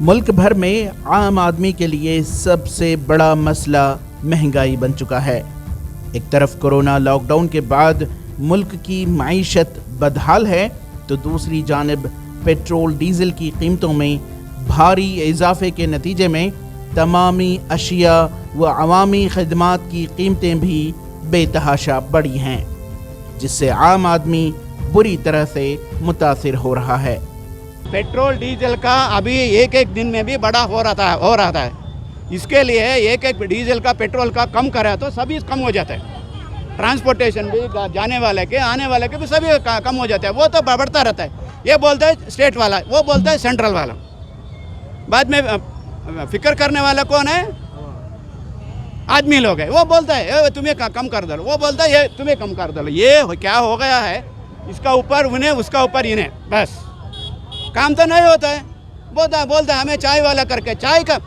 मुल्क भर में आम आदमी के लिए सबसे बड़ा मसला महंगाई बन चुका है। एक तरफ कोरोना लॉकडाउन के बाद मुल्क की माईशत बदहाल है, तो दूसरी जानिब पेट्रोल डीजल की कीमतों में भारी इजाफे के नतीजे में तमामी अशिया व अवामी खदमात की कीमतें भी बेतहाशा बढ़ी हैं, जिससे आम आदमी बुरी तरह से मुतासिर हो रहा है। पेट्रोल डीजल का अभी एक एक दिन में भी बड़ा हो रहा है। इसके लिए एक एक डीजल का पेट्रोल का कम करे तो सभी कम हो जाता है। ट्रांसपोर्टेशन भी जाने वाले के आने वाले के भी सभी कम हो जाता है। वो तो बढ़ता रहता है। ये बोलता है स्टेट वाला, वो बोलता है सेंट्रल वाला। बाद में फिक्र करने वाला कौन है? आदमी लोग है। वो बोलता है तुम्हें कम कर दो, वो बोलता है ये तुम्हें कम कर दो। ये क्या हो गया है? इसका ऊपर उन्हें, उसका ऊपर इन्हें, बस काम तो नहीं होता है। बोलता है हमें चाय वाला करके, चाय का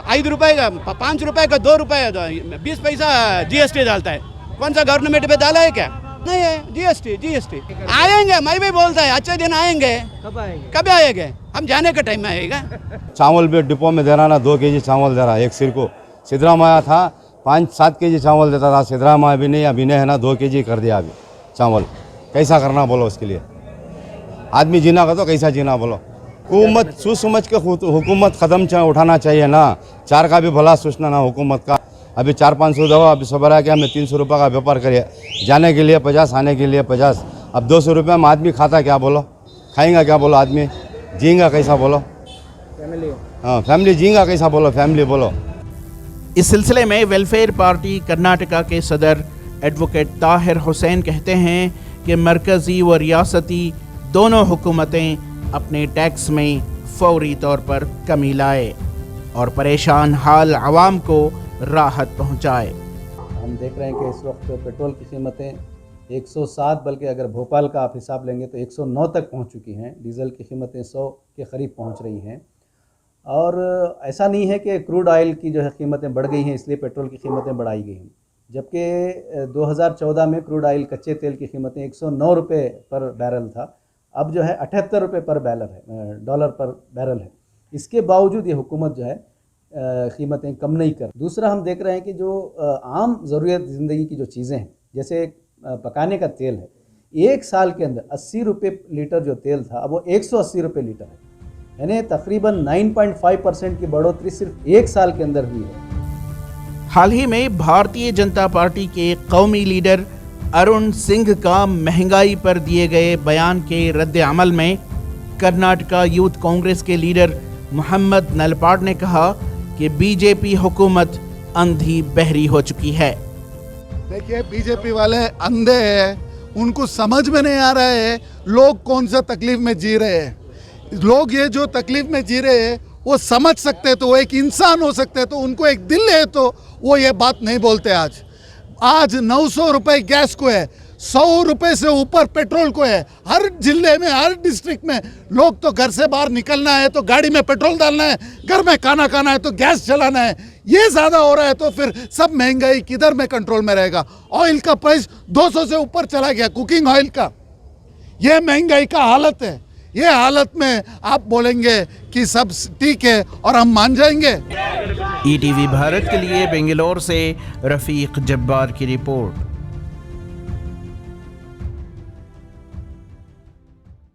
5 रुपये का, 5 रुपये का 2 रुपये 20 पैसा GST डालता है। कौन सा गवर्नमेंट पे डाला है क्या? नहीं है। GST आएंगे। मैं भी बोलता है अच्छे दिन आएंगे। कब आएंगे? हम जाने के टाइम में आएगा। चावल भी डिपो में दे रहा ना, 2 केजी चावल दे रहा है एक सिर को। सिद्धरामैया था 5-7 केजी चावल देता था। सिद्धरामैया भी नहीं, अभी नहीं है ना, 2 केजी कर दिया अभी चावल। कैसा करना बोलो? उसके लिए आदमी जीना का तो कैसा जीना बोलो? हुकूमत सोच समझ के हुकूमत कदम उठाना चाहिए ना। 4 का भी भला सोचना ना हुकूमत का। अभी 400-500 दवा अभी सब रहा कि हमें 300 रुपये का व्यापार करिए, जाने के लिए 50, आने के लिए 50। अब 200 रुपये में आदमी खाता क्या बोलो? खाएंगा क्या बोलो? आदमी जीएगा कैसा बोलो? फैमिली जीएगा कैसा बोलो? फैमिली बोलो। इस सिलसिले में वेलफेयर पार्टी कर्नाटका के सदर एडवोकेट ताहिर हुसैन कहते हैं कि मरकजी व रियासती दोनों हुकूमतें अपने टैक्स में फौरी तौर पर कमी लाए और परेशान हाल आवाम को राहत पहुंचाए। हम देख रहे हैं कि इस वक्त पेट्रोल की कीमतें 107, बल्कि अगर भोपाल का आप हिसाब लेंगे तो 109 तक पहुंच चुकी हैं। डीज़ल की कीमतें 100 के करीब पहुंच रही हैं। और ऐसा नहीं है कि क्रूड ऑयल की जो है कीमतें बढ़ गई हैं इसलिए पेट्रोल की कीमतें बढ़ाई गई हैं, जबकि 2014 में क्रूड ऑयल कच्चे तेल की कीमतें 109 रुपये पर बैरल था। अब जो है 78 रुपये पर डॉलर पर बैरल है। इसके बावजूद ये हुकूमत जो है कीमतें कम नहीं कर। दूसरा हम देख रहे हैं कि जो आम ज़रूरत ज़िंदगी की जो चीज़ें हैं, जैसे पकाने का तेल है, 1 साल के अंदर 80 रुपये लीटर जो तेल था अब वो 180 रुपये लीटर है। यानी तकरीबन 9.5% की बढ़ोतरी सिर्फ 1 साल के अंदर हुई है। हाल ही में भारतीय जनता पार्टी के कौमी लीडर अरुण सिंह का महंगाई पर दिए गए बयान के रद्द अमल में कर्नाटका यूथ कांग्रेस के लीडर मोहम्मद नलपाड़ ने कहा कि बीजेपी हुकूमत अंधी बहरी हो चुकी है। देखिए, बीजेपी वाले अंधे हैं, उनको समझ में नहीं आ रहा है लोग कौन सा तकलीफ में जी रहे हैं। लोग ये जो तकलीफ में जी रहे हैं वो समझ सकते तो वो एक इंसान हो सकते, तो उनको एक दिल है तो वो ये बात नहीं बोलते। आज 900 रुपये गैस को है, 100 रुपये से ऊपर पेट्रोल को है। हर जिले में, हर डिस्ट्रिक्ट में लोग तो घर से बाहर निकलना है तो गाड़ी में पेट्रोल डालना है, घर में खाना खाना है तो गैस चलाना है। ये ज़्यादा हो रहा है तो फिर सब महंगाई किधर में कंट्रोल में रहेगा? ऑयल का प्राइस 200 से ऊपर चला गया, कुकिंग ऑयल का। ये महंगाई का हालत है। ये हालत में आप बोलेंगे कि सब ठीक है और हम मान जाएंगे? ETV भारत के लिए बेंगलोर से रफीक जब्बार की रिपोर्ट।